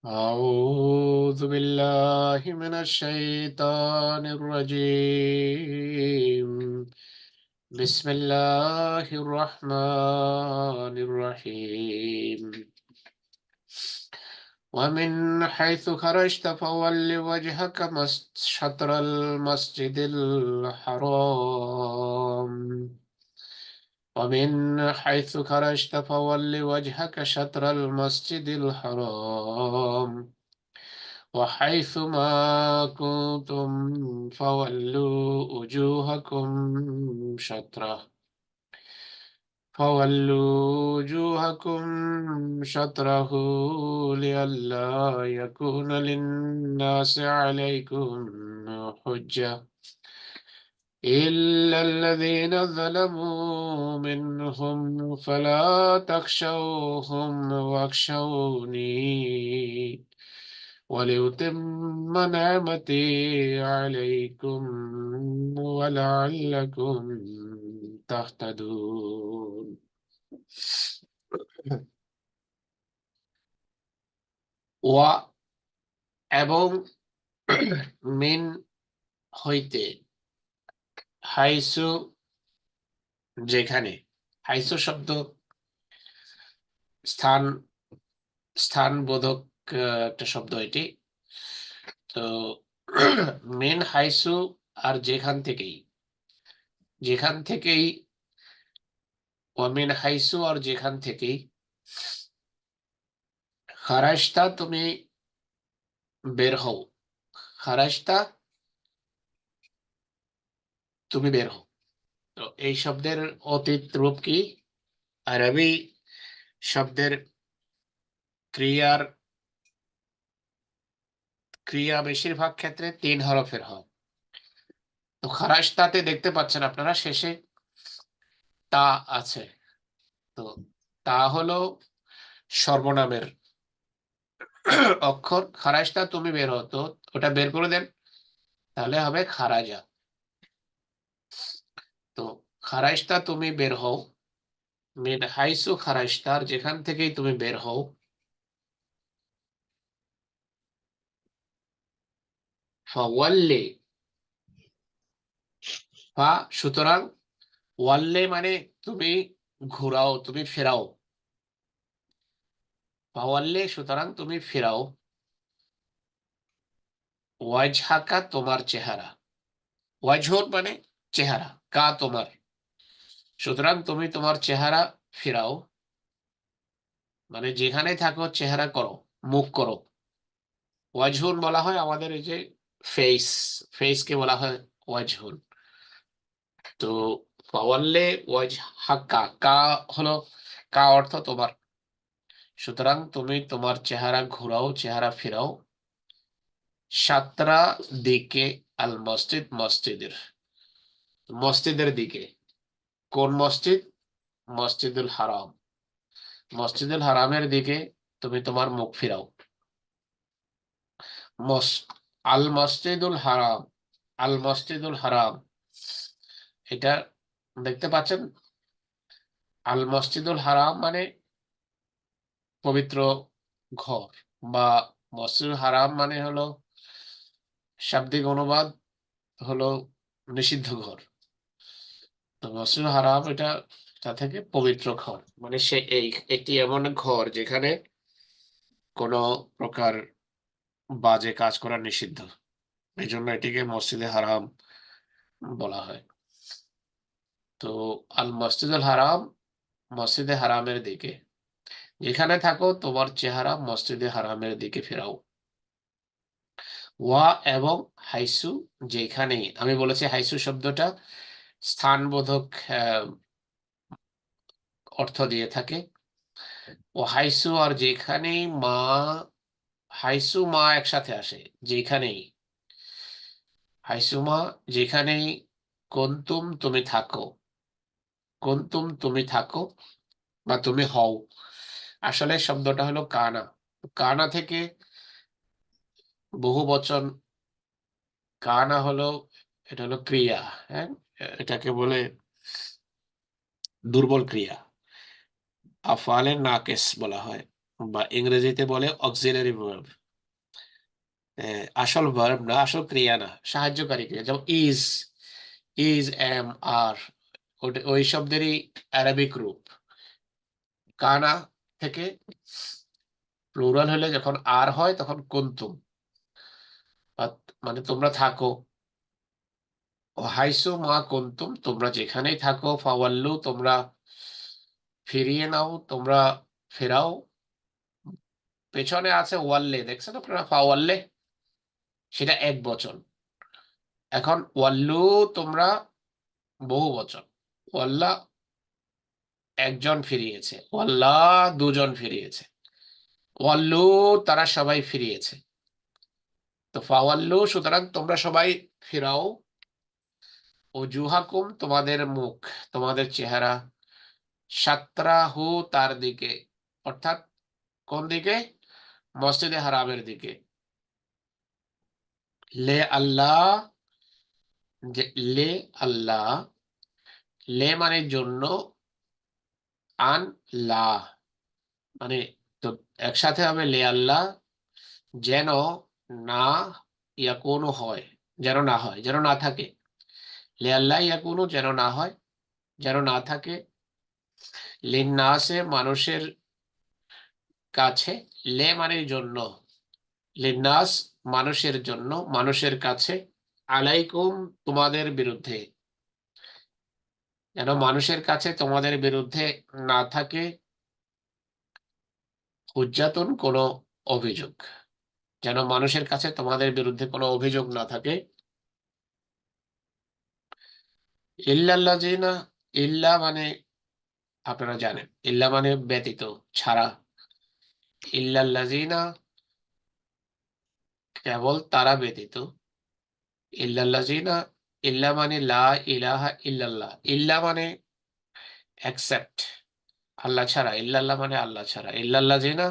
أعوذ بالله من الشيطان الرجيم. بسم الله الرحمن الرحيم. ومن حيث خرجت فول وجهك شطر المسجد الحرام. ومن حيث خرجت فول وجهك شطر المسجد الحرام وحيث ما كنتم فولوا وجوهكم شطره لئلا يكون للناس عليكم حجة إلا الذين ظلموا منهم فلا تخشوهم واخشوني ولأتم نعمتي عليكم ولعلكم تهتدون। ওয়া এবং মিন হইতে, হাইসু যেখানে। হাইসু শব্দ স্থান স্থানবোধক একটা শব্দ এটি। তো মেন হাইসু আর যেখান থেকেই ওয়ামিন হাইসু আর যেখান থেকেই খারাজতা তুমি বের হও। খারাজতা তুমি বের হও। তো এই শব্দের অতীত রূপ কি? আরবি শব্দের ক্রিয়া বেশিরভাগ ক্ষেত্রে 3 হরফের হয়। তো খারাজতাতে দেখতে পাচ্ছেন আপনারা শেষে তা আছে। তো তা হলো সর্বনামের অক্ষর। খারাজটা তুমি বের হতো, ওটা বের করে দেন, তাহলে হবে খারাজা। তো খারাজটা তুমি বের হও, মিন হাইসু খারাজতার যেখান থেকেই তুমি বের হও, ফাওয়াল্লি ফা সুতরাং ওয়াল্লে মানে তুমি ঘুরাও, তুমি ফেরাও। ফাওয়াল্লে সুতরাং তুমি ফেরাও, ওয়াজহাকা তোমার চেহারা। ওয়াজহুর মানে চেহারা, কা তোমার, সুতরাং তুমি তোমার চেহারা ফিরাও, মানে যেখানে থাকো চেহারা করো, মুখ করো। ওয়াজহুন বলা হয় আমাদের এই যে ফেস, ফেসকে বলা হয় ওয়াজহুন। তো ফাওয়াল্লে ওয়াজহাকা, কা হলো, কা অর্থ তোমার, সুতরাং তুমি তোমার চেহারা ঘুরাও, চেহারা ফিরাও, সাতরা দিকে, আল মসজিদ মসজিদের দিকে। কোন মসজিদ? মসজিদুল হারাম। মসজিদুল হারামের দিকে তুমি তোমার মুখ ফিরাও। মস আল মসজিদুল হারাম, আল মসজিদুল হারাম, এটা দেখতে পাচ্ছেন? আল মসজিদুল হারাম মানে পবিত্র ঘর, বা মসজিদুল হারাম মানে হলো, শাব্দিক অনুবাদ হলো নিষিদ্ধ ঘর। তো মসজিদুল হারাম এটা তা থেকে পবিত্র ঘর, মানে সে একটি এমন ঘর যেখানে কোনো প্রকার বাজে কাজ করা নিষিদ্ধ, এই জন্য এটিকে মসজিদে হারাম বলা হয়। তো আল মসজিদুল হারাম, মসজিদে হারামের দিকে, যেখানে থাকো তোমার চেহারা মসজিদে হারামের দিকে ফেরাও। ওয়া এবং হাইসু যেখানেই, আমি বলেছি হাইসু শব্দটা স্থানবোধক অর্থ দিয়ে থাকে। ও হাইসু আর যেখানেই মা, হাইসু মা একসাথে আসে, যেখানেই। হাইসু মা যেখানেই, কুনতুম তুমি থাকো, কুনতুম তুমি থাকো বা তুমি হও। আসলে শব্দটা হলো কানা। কানা থেকে বহু বচন, কানা হলো, এটা হলো ক্রিয়া। হ্যাঁ, এটাকে বলে দুর্বল ক্রিয়া, আফআলে নাকেস বলা হয়। বা ইংরেজিতে বলে অক্সিলারি ভার্ব। আসল ভার্ব না, আসল ক্রিয়া না, সাহায্যকারী ক্রিয়া। যেমন ইজ, এম, আর, ওই শব্দেরই আরবিক রূপ। কানা থেকে প্লুরাল হলে যখন আর হয় তখন কুনতুম, মানে তোমরা থাকো। ও হাইসু মা কুনতুম, তোমরা যেখানেই থাকো। ফাওয়াল্লু, তোমরা ফিরিয়ে নাও, তোমরা ফেরাও। পেছনে আছে ওয়াল্লে, দেখছেন আপনারা, ফাওয়াল্লে, সেটা এক বচন। এখন ওয়াল্লু তোমরা বহু বচন। ওয়াল্লা একজন ফিরিয়েছে, ওয়াল্লা দুজন ফিরিয়েছে, ওয়াল্লু তারা সবাই ফিরিয়েছে। তো ফাওয়াল্লু, সুতরাং তোমরা সবাই ফিরাও। ওজুহাকুম, তোমাদের মুখ, তোমাদের চেহারা। সাত্রাহু, তার দিকে, অর্থাৎ কোন দিকে? মসজিদে হারামের দিকে। লে আল্লাহ, যে লে আল্লাহ, লে মানে জন্য, আন লা মানে, তো একসাথে হবে লে আল্লাহ, যেন না ইয়াকুনু হয়, যেন না হয়, যেন না থাকে। লে আল্লাহ ইয়াকুনু, যেন না হয়, যেন না থাকে। লিন্নাসে, মানুষের কাছে। লে মানে জন্য, লিন্নাস মানুষের জন্য, মানুষের কাছে। আলাইকুম, তোমাদের বিরুদ্ধে, যেন মানুষের কাছে তোমাদের বিরুদ্ধে না থাকে হুজ্জাতুন, কোনো অভিযোগ, যেন মানুষের কাছে তোমাদের বিরুদ্ধে কোনো অভিযোগ না থাকে। ইল্লাল্লাযিনা, ইল্লা মানে আপনারা জানেন, ইল্লা মানে ব্যতীত, ছাড়া। ইল্লাল্লাযিনা, কেবল তারা ব্যতীত। ইল্লাল্লাযিনা, ইল্লা মানে লা ইলাহা ইল্লাল্লাহ, ইল্লা মানে অ্যাকসেপ্ট, আল্লাহ ছাড়া। ইল্লাল্লাহ মানে আল্লাহ ছাড়া। ইল্লাল্লাযিনা,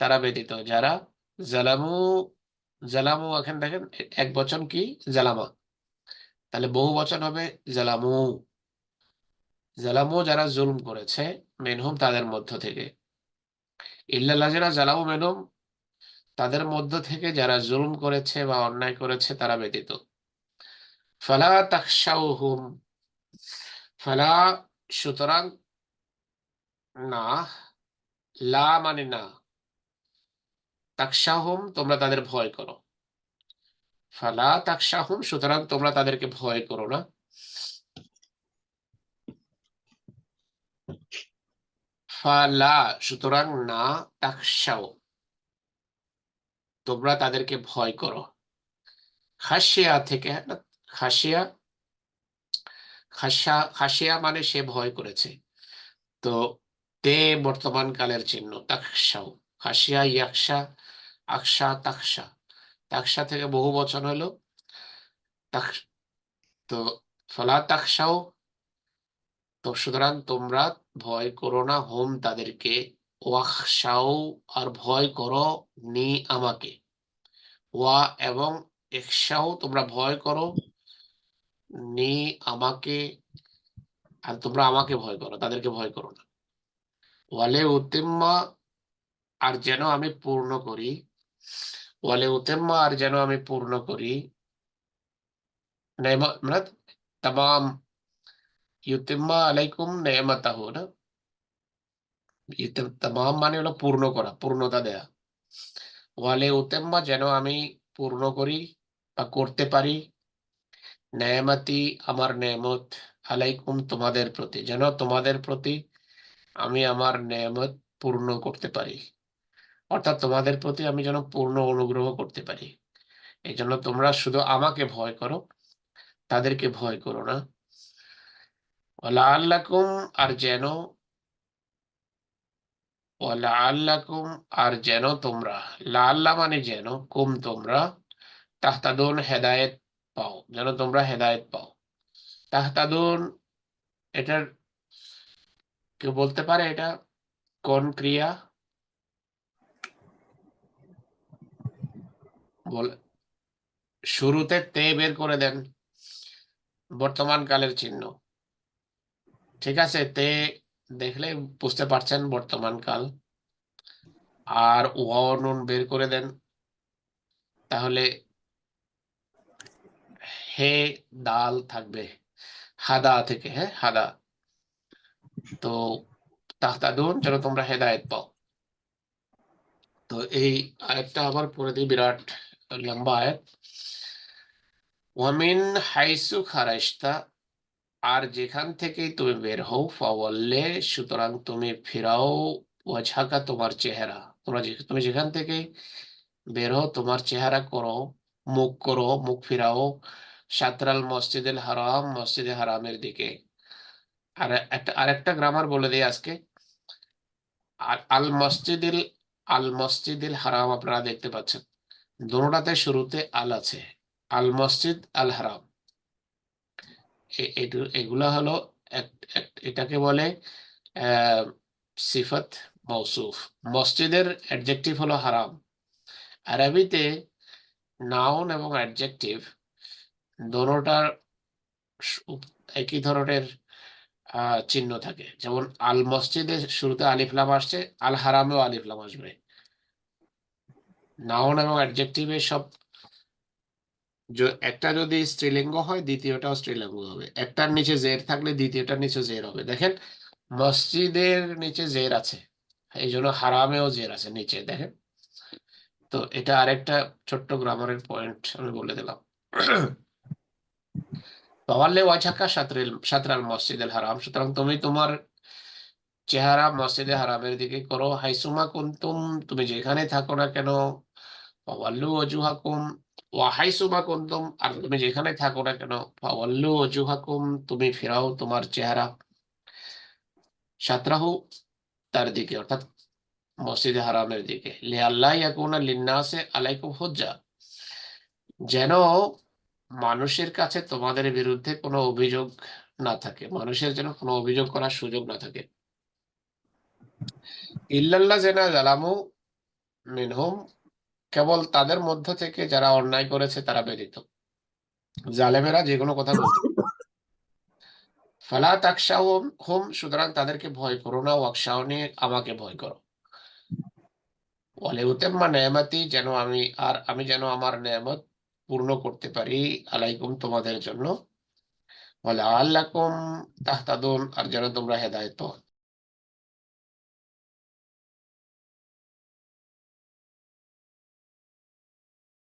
তারা ব্যতীত যারা। জালামু, জালামু, এখন দেখেন এক বচন কি? জালামা, তাহলে বহু বচন হবে জালামু। জালামু, যারা জুলম করেছে, মিনহুম, তাদের মধ্য থেকে। ইল্লাল্লাযিনা জালামু মিনহুম, তাদের মধ্য থেকে যারা জুলম করেছে বা অন্যায় করেছে, তারা ব্যতীত। ফালা তাখশাউহুম, ফালা, সুতরাং, না, লা মানে না, তাখশাহুম, তোমরা তাদের ভয় করো। ফালা তাখশাহুম, সুতরাং তোমরা তাদেরকে ভয় করো না। ফালা, সুতরাং না, তাখশাও, তোমরা তাদেরকে ভয় করো। খাসিয়া থেকে, খাসিয়া, খাসিয়া মানে সে ভয় করেছে। তো তে বর্তমান কালের চিহ্ন, তাকশাও, খাসিয়া, ইয়াকশা, আকশা, তাকশা। তাকশা থেকে বহু বচন হলো তাক, তো ফলা তাকশাও, তো সুতরাং তোমরা ভয় করো না, হোম, তাদেরকে। ওয়াখশাও, আর ভয় করো, নি, আমাকে। ওয়া এবং ইখশাও, তোমরা ভয় করো, নি, আমাকে। আর তোমরা আমাকে ভয় করো, তাদেরকে ভয় করো না। ওয়ালে উতিম্মা, আর যেন আমি পূর্ণ করি। ওয়ালে উতিম্মা, আর যেন আমি পূর্ণ করি। মানে তামাম, ইউতিম্মা আলাইকুম নেমাতাহু না, তামাম মানে হলো পূর্ণ করা, পূর্ণতা দেয়া। ওয়ালে উতিম্মা, যেন আমি পূর্ণ করি বা করতে পারি। নেয়ামাতি, আমার নেয়ামত। আলাইকুম, তোমাদের প্রতি, যেন তোমাদের প্রতি আমি আমার নেয়ামত পূর্ণ করতে পারি, অর্থাৎ তোমাদের প্রতি আমি যেন পূর্ণ অনুগ্রহ করতে পারি। এই জন্য তোমরা শুধু আমাকে ভয় করো, তাদেরকে ভয় করো না। ওয়ালাআল্লাকুম, আর যেন, ওয়ালাআল্লাকুম, আর যেন তোমরা, লাআল্লা মানে যেন, কুম, তোমরা, তাহতাদুন, হেদায়েত পাও, যেন তোমরা হেদায়েত পাও। তাহতাদুন, এটার কেউ বলতে পারে এটা কোন ক্রিয়া? বল, শুরুতে তে বের করে দেন, বর্তমান কালের চিহ্ন। ঠিক আছে, তে দেখলে বুঝতে পারছেন বর্তমান কাল। আর ওয়াও নুন বের করে দেন, তাহলে হে দাল থাকবে হাদা থেকে, হ্যাঁ হাদা। তো তাহতাদুন যেন তোমরা হেদায়েত পাও। তো এই আয়াতটা আবার পড়ে দিই, বিরাট লম্বা আয়াত। ওয়ামিন হাইসু খারাজতা, আর যেখান থেকেই তুমি বের হও, ফাওয়াল্লে সুতরাং তুমি ফিরাও, ওয়াজহাকা তোমার চেহারা, তুমি যেখান থেকে বের হও তোমার চেহারা করো, মুখ ফিরাও, শাতরাল মসজিদুল হারাম, মসজিদে হারামের দিকে। আরেকটা গ্রামার বলে দিই আজকে। আল মসজিদিল, আল মসজিদিল হারাম আপনারা দেখতে পাচ্ছেন দুটোটাতে শুরুতে আল আছে, আল মসজিদ আল হারাম। এগুলা হলো এটাকে বলে সিফাত মৌসুফ। মসজিদের অ্যাডজেক্টিভ হলো হারাম। আরবিতে নাউন এবং অ্যাডজেক্টিভ দোনোটার একই ধরনের চিহ্ন থাকে। যেমন আল মসজিদের শুরুতে আলিফ লাম আসছে, আল হারামেও আলিফ লাম আসবে। নাউন এবং অ্যাডজেক্টিভে সব একটা যদি স্ত্রীলিঙ্গ হয় দ্বিতীয়টাও স্ত্রীলিঙ্গ হবে, একটার নিচে জের থাকলে দ্বিতীয়টার নিচে জের হবে। দেখেন মসজিদের নিচে জের আছে, এই জন্য হারামেও জের আছে নিচে, দেখেন। তো এটা আরেকটা ছোট্ট গ্রামারের পয়েন্ট আমি বলে দিলাম। পাওয়াল্লে ওয়াজহাকা শাতরাল মসজিদুল হারাম, সুতরাং তুমি তোমার চেহারা মসজিদে হারামের দিকে করো, হাইসুমা কুনতুম তুমি যেখানে থাকো না কেন, ফাওয়াল্লু ওয়াজুহাকুম, ওয়া হাইসুমা কুনতুম আর তুমি যেখানে থাকো না কেন, ফাওয়াল্লু ওয়াজুহাকুম তুমি ফিরাও তোমার চেহারা, শাতরাহু তার দিকে অর্থাৎ মসজিদে হারামের দিকে, লিআল্লা ইয়াকুনা লিন্নাসে আলাইকুম হুজ্জা, যেন মানুষের কাছে তোমাদের বিরুদ্ধে কোনো অভিযোগ না থাকে, মানুষের যেন কোনো অভিযোগ করার সুযোগ না থাকে। ইল্লাল্লাযিনা যালামু মিনহুম, কেবল তাদের মধ্য থেকে যারা অন্যায় করেছে তারা ব্যতীত, জালেমেরা যে কোনো কথা বলতে পারে। ফালা তাকশাহুম হুম, সুতরাং তাদেরকে ভয় করো না, ওয়াকশাওনি আমাকে ভয় করো। ওয়ালে উতাম্মা নেয়ামাতি, আমি যেন আমার নেয়ামত পূর্ণ করতে পারি, আলাইকুম তোমাদের জন্য, ওয়ালা আল্লাকুম তাহতাদুন আর যেন তোমরা হেদায়েত পাও।